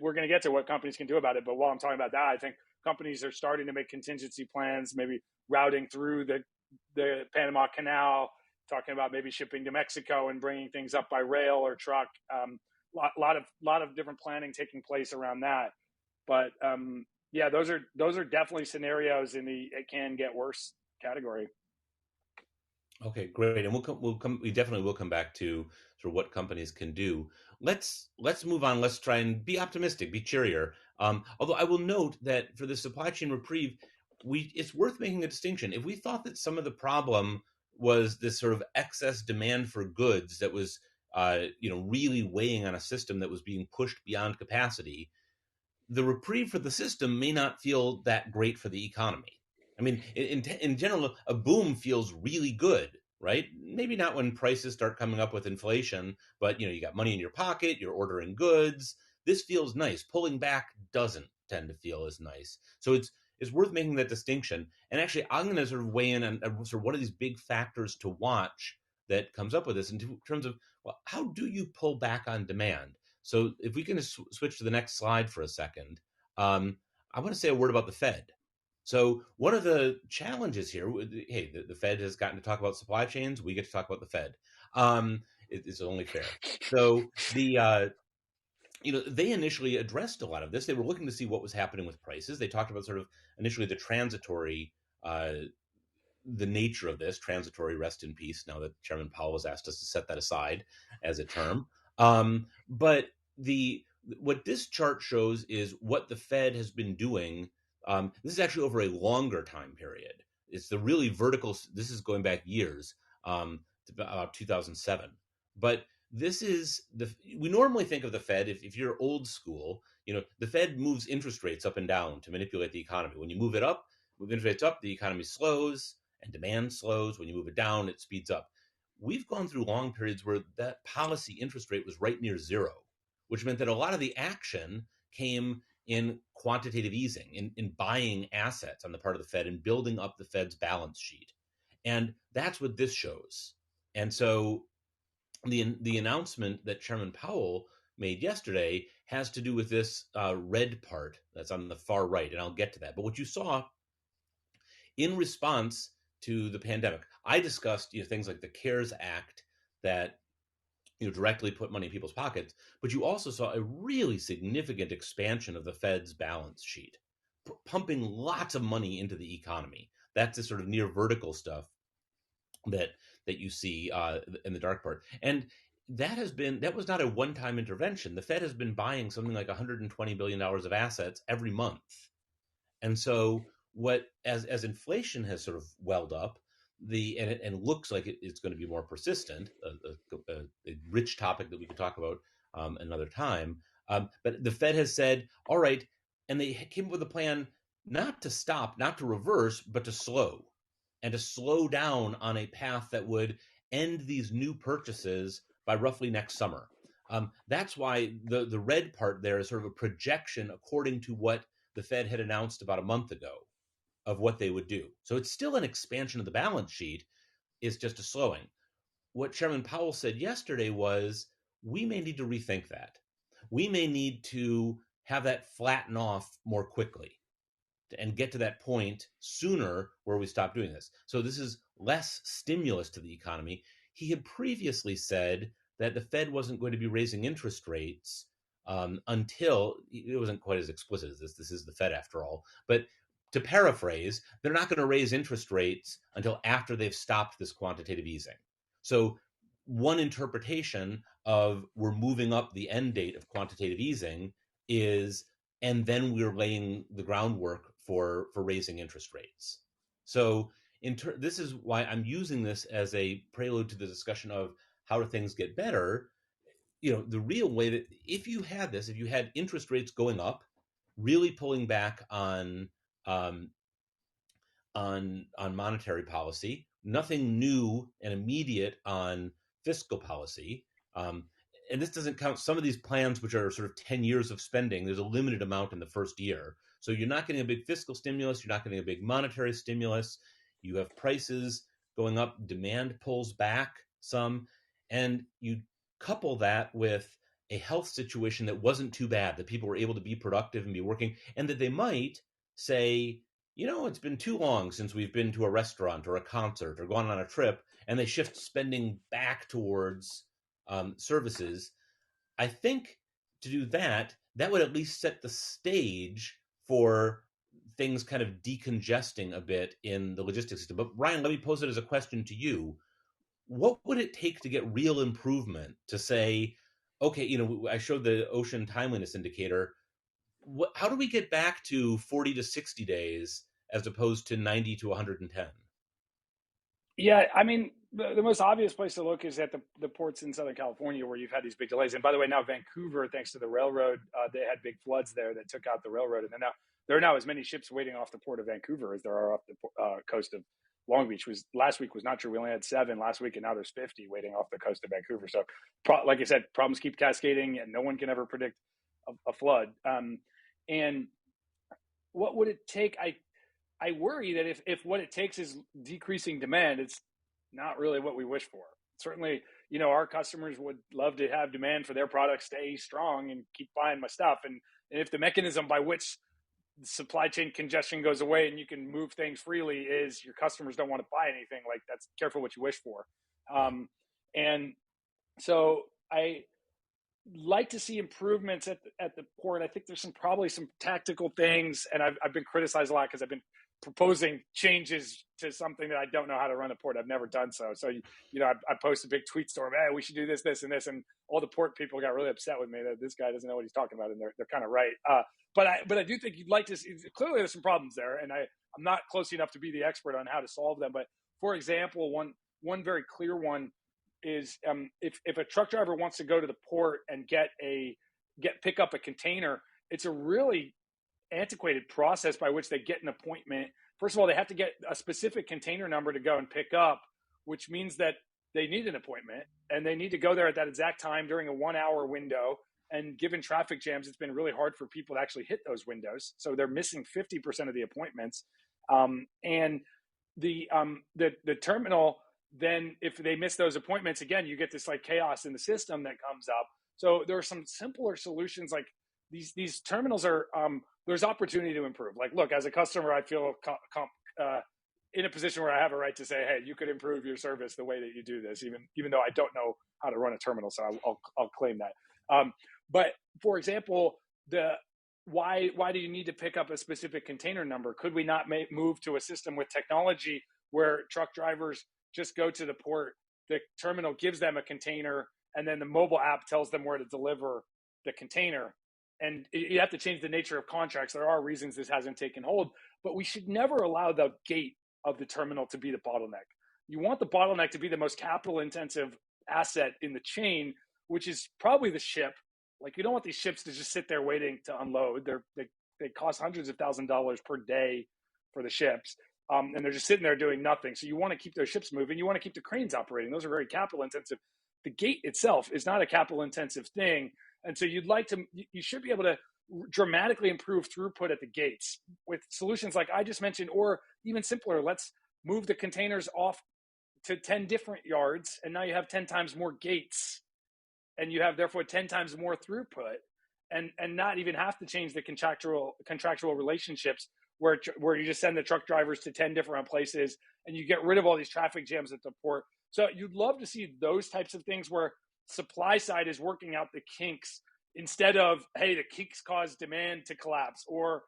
we're going to get to what companies can do about it. But while I'm talking about that, I think companies are starting to make contingency plans, maybe routing through the Panama Canal, talking about maybe shipping to Mexico and bringing things up by rail or truck. Lot of different planning taking place around that. But yeah, those are definitely scenarios in the it can get worse category. Okay, great, and we definitely will come back to sort of what companies can do. Let's move on. Let's try and be optimistic, be cheerier. Although I will note that for the supply chain reprieve, it's worth making a distinction. If we thought that some of the problem was this sort of excess demand for goods that was really weighing on a system that was being pushed beyond capacity, the reprieve for the system may not feel that great for the economy. I mean, in general, a boom feels really good, right? Maybe not when prices start coming up with inflation, but you got money in your pocket, you're ordering goods. This feels nice. Pulling back doesn't tend to feel as nice. So it's worth making that distinction. And actually, I'm going to sort of weigh in on sort of what are these big factors to watch that comes up with this in terms of, well, how do you pull back on demand? So if we can switch to the next slide for a second, I want to say a word about the Fed. So one of the challenges here, hey, the Fed has gotten to talk about supply chains. We get to talk about the Fed. It's only fair. So they initially addressed a lot of this. They were looking to see what was happening with prices. They talked about sort of initially the transitory, the nature of this transitory rest in peace. Now that Chairman Powell has asked us to set that aside as a term, but what this chart shows is what the Fed has been doing. This is actually over a longer time period. It's the really vertical. This is going back years, to about 2007. But this is we normally think of the Fed, if you're old school, the Fed moves interest rates up and down to manipulate the economy. When you move interest rates up, the economy slows and demand slows. When you move it down, it speeds up. we've gone through long periods where that policy interest rate was right near zero, which meant that a lot of the action came in quantitative easing, in buying assets on the part of the Fed and building up the Fed's balance sheet. And that's what this shows. And so the announcement that Chairman Powell made yesterday has to do with this red part that's on the far right, and I'll get to that. But what you saw in response to the pandemic, I discussed things like the CARES Act that directly put money in people's pockets, but you also saw a really significant expansion of the Fed's balance sheet, pumping lots of money into the economy. That's the sort of near vertical stuff that you see in the dark part. And that was not a one-time intervention. The Fed has been buying something like $120 billion of assets every month. And so as inflation has sort of welled up, and looks like it's going to be more persistent, a rich topic that we could talk about another time. But the Fed has said, all right, and they came up with a plan not to stop, not to reverse, but to slow, and to slow down on a path that would end these new purchases by roughly next summer. That's why the red part there is sort of a projection according to what the Fed had announced about a month ago of what they would do. So it's still an expansion of the balance sheet, it's just a slowing. What Chairman Powell said yesterday was, we may need to rethink that. We may need to have that flatten off more quickly and get to that point sooner where we stop doing this. So this is less stimulus to the economy. He had previously said that the Fed wasn't going to be raising interest rates until, it wasn't quite as explicit as this. This is the Fed after all. But to paraphrase, they're not going to raise interest rates until after they've stopped this quantitative easing. So one interpretation of we're moving up the end date of quantitative easing is, and then we're laying the groundwork for raising interest rates. So this is why I'm using this as a prelude to the discussion of how do things get better. The real way that if you had interest rates going up, really pulling back on monetary policy, nothing new and immediate on fiscal policy. And this doesn't count some of these plans, which are sort of 10 years of spending. There's a limited amount in the first year. So you're not getting a big fiscal stimulus. You're not getting a big monetary stimulus. You have prices going up. Demand pulls back some. And you couple that with a health situation that wasn't too bad, that people were able to be productive and be working, and that they might say, it's been too long since we've been to a restaurant or a concert or gone on a trip, and they shift spending back towards services. I think to do that would at least set the stage for things kind of decongesting a bit in the logistics system. But Ryan, let me pose it as a question to you. What would it take to get real improvement to say, okay, I showed the ocean timeliness indicator. How do we get back to 40 to 60 days as opposed to 90 to 110? Yeah, I mean, the most obvious place to look is at the ports in Southern California where you've had these big delays. And by the way, now Vancouver, thanks to the railroad, they had big floods there that took out the railroad. And there are now as many ships waiting off the port of Vancouver as there are off the coast of Long Beach. Last week was not true. We only had 7 last week, and now there's 50 waiting off the coast of Vancouver. So, like I said, problems keep cascading, and no one can ever predict a flood. And what would it take? I worry that if what it takes is decreasing demand, it's not really what we wish for. Certainly, our customers would love to have demand for their products stay strong and keep buying my stuff. And if the mechanism by which supply chain congestion goes away and you can move things freely is your customers don't want to buy anything, like, that's careful what you wish for. And so I like to see improvements at the port. I think there's probably some tactical things, and I've been criticized a lot because I've been proposing changes to something that I don't know how to run a port. I've never done so. So, I posted a big tweet storm, hey, we should do this, this, and this. And all the port people got really upset with me that this guy doesn't know what he's talking about. And they're kind of right. But I do think you'd like to see, clearly there's some problems there. And I'm not close enough to be the expert on how to solve them. But for example, one very clear one is if a truck driver wants to go to the port and pick up a container, it's a really antiquated process by which they get an appointment. First of all, they have to get a specific container number to go and pick up, which means that they need an appointment and they need to go there at that exact time during a 1 hour window. And given traffic jams, it's been really hard for people to actually hit those windows. So they're missing 50% of the appointments. And the terminal, then if they miss those appointments, again, you get this like chaos in the system that comes up. So there are some simpler solutions like these terminals are, there's opportunity to improve. Like, look, as a customer, I feel in a position where I have a right to say, hey, you could improve your service the way that you do this, even though I don't know how to run a terminal. So I'll claim that. But for example, why do you need to pick up a specific container number? Could we not move to a system with technology where truck drivers just go to the port, the terminal gives them a container, and then the mobile app tells them where to deliver the container? And you have to change the nature of contracts. There are reasons this hasn't taken hold, but we should never allow the gate of the terminal to be the bottleneck. You want the bottleneck to be the most capital intensive asset in the chain, which is probably the ship. Like, you don't want these ships to just sit there waiting to unload. They cost hundreds of $1,000s per day for the ships. And they're just sitting there doing nothing. So you want to keep those ships moving. You want to keep the cranes operating. Those are very capital intensive. The gate itself is not a capital intensive thing. And so you should be able to dramatically improve throughput at the gates with solutions like I just mentioned, or even simpler. Let's move the containers off to 10 different yards. And now you have 10 times more gates. And you have therefore 10 times more throughput, and not even have to change the contractual relationships where you just send the truck drivers to 10 different places and you get rid of all these traffic jams at the port. So you'd love to see those types of things where supply side is working out the kinks instead of, hey, the kinks cause demand to collapse, or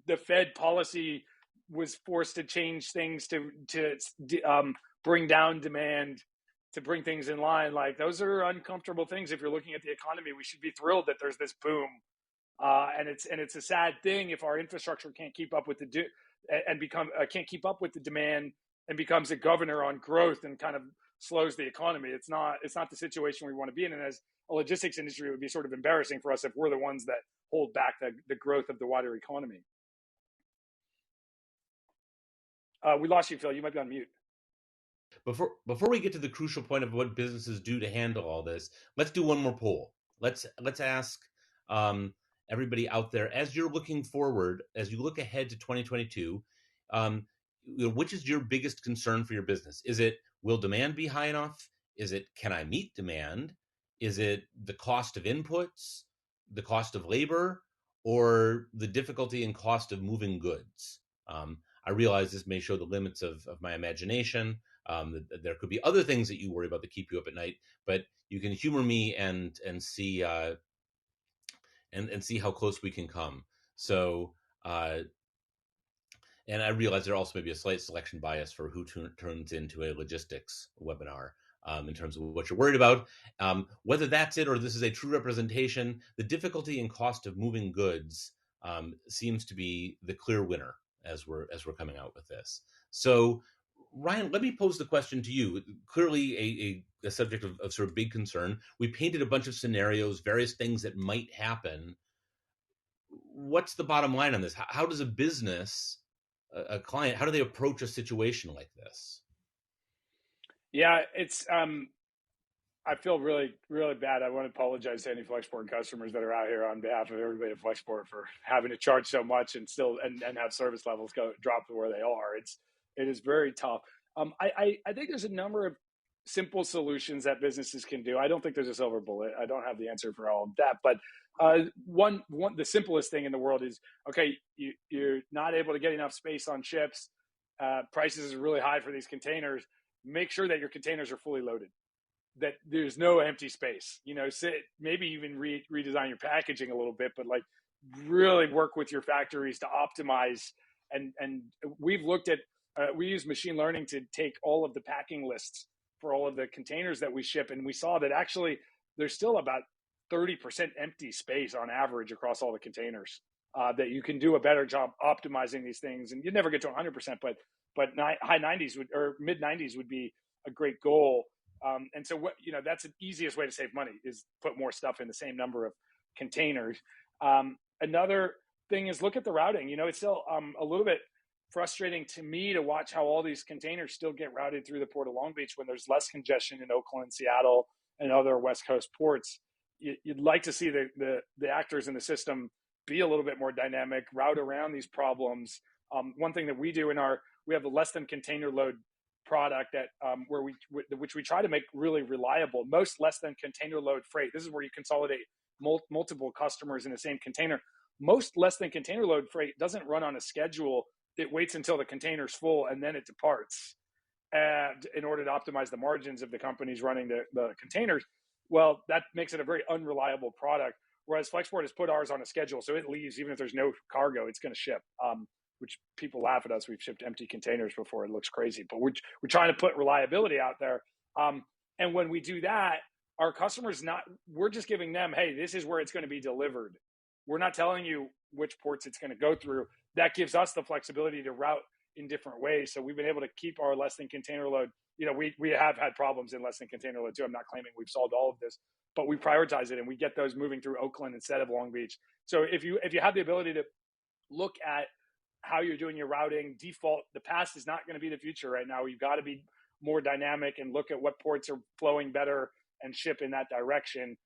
the Fed policy was forced to change things to bring down demand, to bring things in line. Like, those are uncomfortable things. If you're looking at the economy, we should be thrilled that there's this boom. And it's a sad thing if our infrastructure can't keep up with can't keep up with the demand and becomes a governor on growth and kind of slows the economy. It's not the situation we want to be in. And as a logistics industry, it would be sort of embarrassing for us if we're the ones that hold back the growth of the wider economy. We lost you, Phil. You might be on mute. Before we get to the crucial point of what businesses do to handle all this, let's do one more poll. Let's ask everybody out there, as you're looking forward, as you look ahead to 2022, which is your biggest concern for your business? Is it, will demand be high enough? Is it, can I meet demand? Is it the cost of inputs, the cost of labor, or the difficulty and cost of moving goods? I realize this may show the limits of my imagination. There could be other things that you worry about that keep you up at night, but you can humor me and see and see how close we can come. So, and I realize there also may be a slight selection bias for who turns into a logistics webinar in terms of what you're worried about. Whether that's it or this is a true representation, the difficulty and cost of moving goods seems to be the clear winner as we're coming out with this. So, Ryan, let me pose the question to you. Clearly a subject of sort of big concern. We painted a bunch of scenarios, various things that might happen. What's the bottom line on this? How does a business, a client, how do they approach a situation like this? Yeah, it's I feel really, really bad. I want to apologize to any Flexport customers that are out here on behalf of everybody at Flexport for having to charge so much and still and have service levels drop to where they are. It is very tough. I think there's a number of simple solutions that businesses can do. I don't think there's a silver bullet. I don't have the answer for all of that. But one the simplest thing in the world is, okay, you're not able to get enough space on ships. Prices are really high for these containers. Make sure that your containers are fully loaded, that there's no empty space. Maybe even redesign your packaging a little bit, but like really work with your factories to optimize. And we've looked at, we use machine learning to take all of the packing lists for all of the containers that we ship. And we saw that actually there's still about 30% empty space on average across all the containers, that you can do a better job optimizing these things. And you never get to 100%, but high 90s or mid 90s would be a great goal. And so that's the easiest way to save money, is put more stuff in the same number of containers. Another thing is look at the routing. It's still a little bit frustrating to me to watch how all these containers still get routed through the Port of Long Beach when there's less congestion in Oakland, Seattle, and other West Coast ports. You'd like to see the actors in the system be a little bit more dynamic, route around these problems. One thing that we do we have a less than container load product that which we try to make really reliable. Most less than container load freight. This is where you consolidate multiple customers in the same container. Most less than container load freight doesn't run on a schedule. It waits until the container's full and then it departs, in order to optimize the margins of the companies running the containers. Well, that makes it a very unreliable product. Whereas Flexport has put ours on a schedule, so it leaves even if there's no cargo, it's going to ship. Which people laugh at us. We've shipped empty containers before. It looks crazy, but we're trying to put reliability out there. And when we do that, our customers we're just giving them, hey, this is where it's going to be delivered. We're not telling you which ports it's going to go through. That gives us the flexibility to route in different ways. So we've been able to keep our less than container load. We have had problems in less than container load too. I'm not claiming we've solved all of this, but we prioritize it and we get those moving through Oakland instead of Long Beach. So if you have the ability to look at how you're doing your routing, default, the past is not going to be the future right now. You've got to be more dynamic and look at what ports are flowing better and ship in that direction,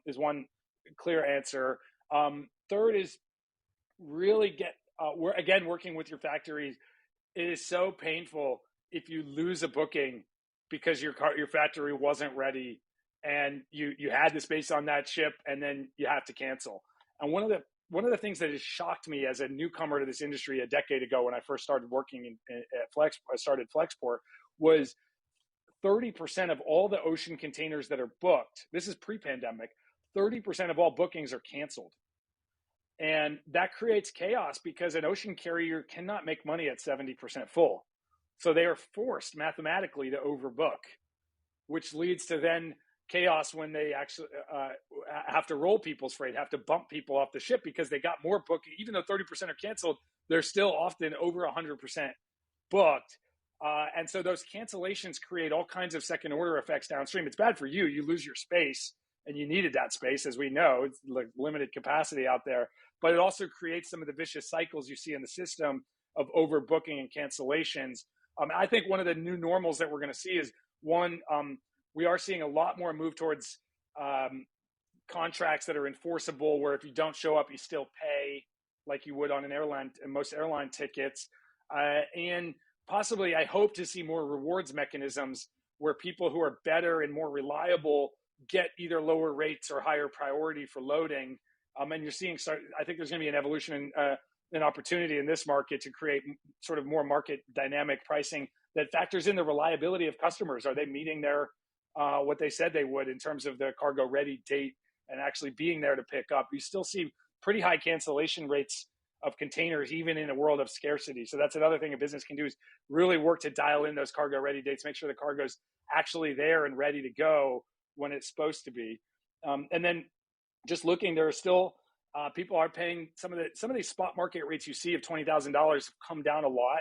is one clear answer. Third is really we're again working with your factories. It is so painful if you lose a booking because your factory wasn't ready and you had the space on that ship and then you have to cancel. And one of the things that has shocked me as a newcomer to this industry a decade ago when I first started working at I started Flexport, was 30% of all the ocean containers that are booked, this is pre-pandemic, 30% of all bookings are canceled. And that creates chaos because an ocean carrier cannot make money at 70% full. So they are forced mathematically to overbook, which leads to then chaos when they actually have to roll people's freight, have to bump people off the ship because they got more booking. Even though 30% are canceled, they're still often over 100% booked. And so those cancellations create all kinds of second order effects downstream. It's bad for you. You lose your space and you needed that space. As we know, it's like limited capacity out there, but it also creates some of the vicious cycles you see in the system of overbooking and cancellations. I think one of the new normals that we're going to see is we are seeing a lot more move towards contracts that are enforceable, where if you don't show up, you still pay like you would on an airline and most airline tickets. And possibly, I hope to see more rewards mechanisms where people who are better and more reliable get either lower rates or higher priority for loading. And you're seeing, I think there's going to be an evolution and an opportunity in this market to create sort of more market dynamic pricing that factors in the reliability of customers. Are they meeting their what they said they would in terms of the cargo ready date and actually being there to pick up? You still see pretty high cancellation rates of containers, even in a world of scarcity. So that's another thing a business can do, is really work to dial in those cargo ready dates, make sure the cargo's actually there and ready to go when it's supposed to be. And then just looking, there are still people are paying some of these spot market rates you see of $20,000 have come down a lot.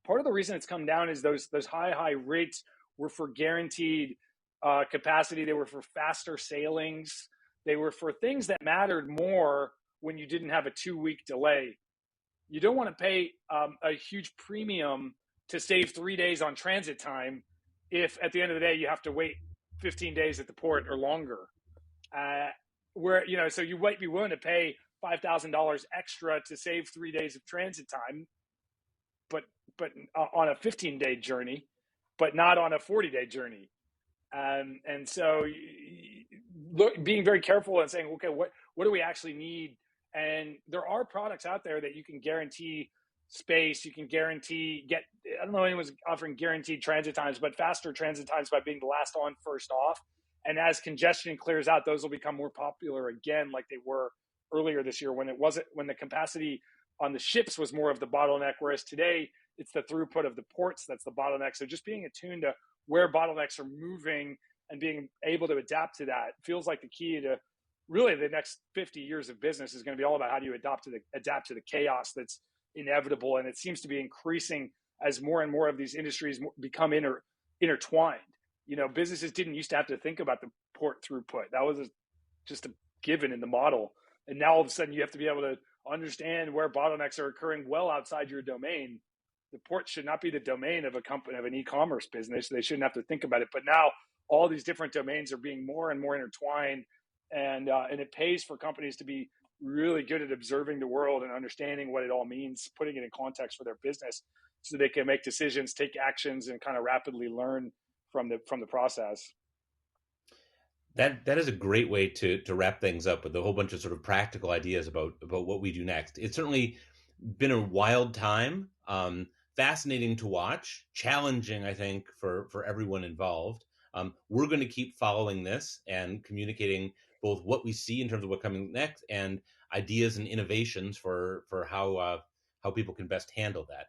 Part of the reason it's come down is those high rates were for guaranteed capacity. They were for faster sailings. They were for things that mattered more when you didn't have a 2-week delay. You don't want to pay a huge premium to save 3 days on transit time if at the end of the day you have to wait 15 days at the port or longer. So you might be willing to pay $5,000 extra to save 3 days of transit time, but on a 15-day journey, but not on a 40-day journey. And so being very careful and saying, okay, what do we actually need? And there are products out there that you can guarantee space. You can guarantee I don't know if anyone's offering guaranteed transit times, but faster transit times by being the last on, first off. And as congestion clears out, those will become more popular again, like they were earlier this year when the capacity on the ships was more of the bottleneck, whereas today it's the throughput of the ports that's the bottleneck. So just being attuned to where bottlenecks are moving and being able to adapt to that feels like the key to really the next 50 years of business is going to be all about how do you adapt to the chaos that's inevitable. And it seems to be increasing as more and more of these industries become intertwined. Businesses didn't used to have to think about the port throughput. That was just a given in the model. And now all of a sudden you have to be able to understand where bottlenecks are occurring well outside your domain. the port should not be the domain of a company, of an e-commerce business. They shouldn't have to think about it. But now all these different domains are being more and more intertwined, and it pays for companies to be really good at observing the world and understanding what it all means, putting it in context for their business, so they can make decisions, take actions, and kind of rapidly learn from the process. That is a great way to wrap things up with a whole bunch of sort of practical ideas about what we do next. It's certainly been a wild time, fascinating to watch, challenging, I think, for everyone involved. We're going to keep following this and communicating both what we see in terms of what's coming next and ideas and innovations for how people can best handle that.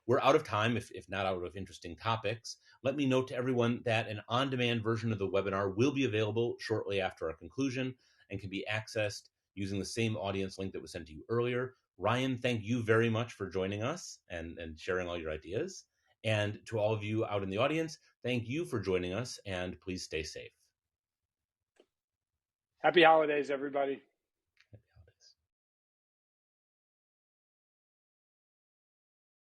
We're out of time, if not out of interesting topics. Let me note to everyone that an on-demand version of the webinar will be available shortly after our conclusion and can be accessed using the same audience link that was sent to you earlier. Ryan, thank you very much for joining us and sharing all your ideas. And to all of you out in the audience, thank you for joining us, and please stay safe. Happy holidays, everybody.